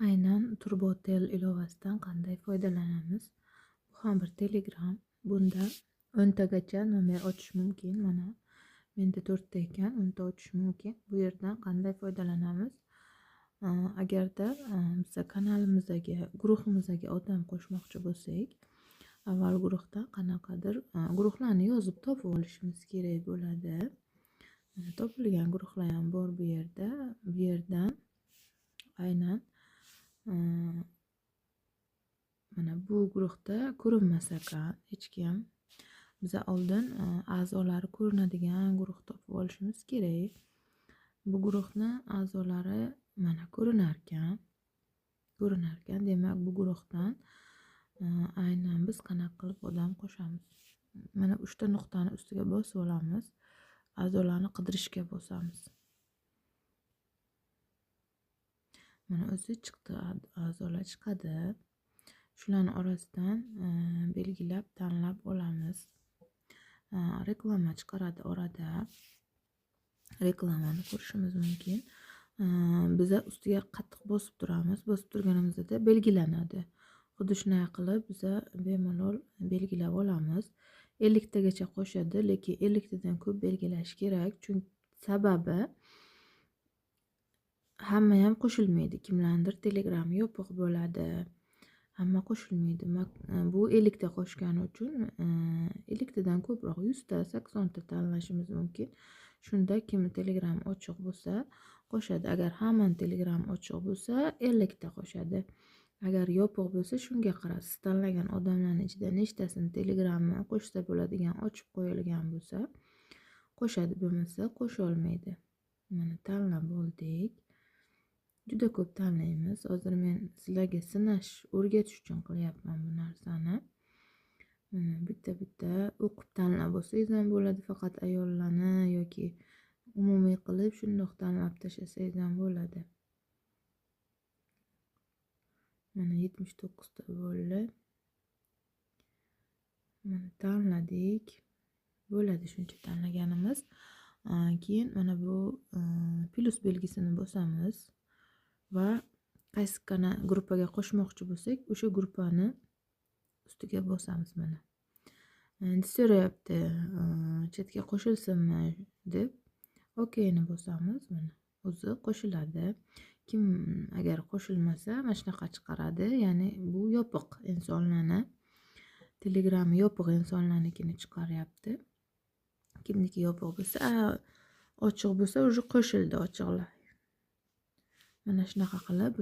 Aynan Turbotel ilovasidan qanday foydalanamiz? Bu ham bir Telegram. Bunda 10 tagacha nomer ochish mumkin. Mana menda 4 ta ekan, 10 ta ochish mumkin. Bu yerdan qanday foydalanamiz? Agarda biza kanalimizga, guruhimizga odam qo'shmoqchi bo'lsak, avval guruhdan qanaqadir guruhlarni yozib topib olishimiz kerak bo'ladi. Topilgan guruhlar ham bor bu yerda. Bu yerdan aynan mana bu guruhda ko'rinmas ekan hech kim. Biza oldin a'zolari ko'rinadigan guruh topib olishimiz kerak. Bu guruhni a'zolari mana ko'rinar ekan. Demak, bu guruhdan aynan biz qanaqa qilib odam qo'shamiz? Mana 3 ta nuqtani ustiga bosib olamiz. A'zolarni qidirishga bosamiz. Mana o'zi chiqdi, a'zolar chiqadi. Shularning orasidan belgilab tanlab olamiz. Reklama chiqaradi orada. Reklamani ko'rishimiz mumkin. Biza ustiga qattiq bosib turamiz. Bosib turganimizda belgilanadi. Xuddi shunday qilib biza bemalol belgilab olamiz. 50 tagacha qo'shadi, lekin 50 tadan ko'p belgilash kerak. Chunki sababi hamma ham qo'shilmaydi. Kimlardir Telegrami yopiq bo'ladi. Hamma qo'shilmaydi. Bu 50 ta qo'shgani uchun 50 tadan ko'proq 100 ta, 80 ta tanlashimiz mumkin. Shunda kim Telegram ochiq bo'lsa qo'shadi. Agar hammaning Telegram ochiq bo'lsa 50 ta qo'shadi. Agar yopiq bo'lsa shunga qarab, siz tanlagan odamlarning ichida nechtasini Telegramni qo'shsa bo'ladigan ochib qo'yilgan bo'lsa qo'shadi, bo'lmasa qo'sha olmaydi. Mana tanlab oldik. Juda ko'p tanlaymiz. Hozir men sizlarga sinash, o'rgatish uchun qilyapman bu narsani. Bitta o'qib tanlab bo'lsangiz ham bo'ladi, faqat ayollarni yoki umumiy qilib shundoq tanlab tashlasangiz ham bo'ladi. Mana 79 ta bo'ldi. Mana tanladik. Bo'ladi shuncha tanlaganimiz. Keyin mana bu plus belgisini bosamiz va qaysi gruppaga qo'shmoqchi bo'lsak, o'sha gruppani ustiga bosamiz mana. Endi so'rayapti, chatga qo'shilsinmi deb. OKni bosamiz mana. O'zi qo'shiladi. Kim agar qo'shilmasa mana shunaqa chiqaradi. Ya'ni bu yopiq insonlarni, Telegrami yopiq insonlarnikini chiqaryapti. Kimniki yopiq bo'lsa, ochiq bo'lsa, уже qo'shildi ochiqlar. Mana shunaqa qilib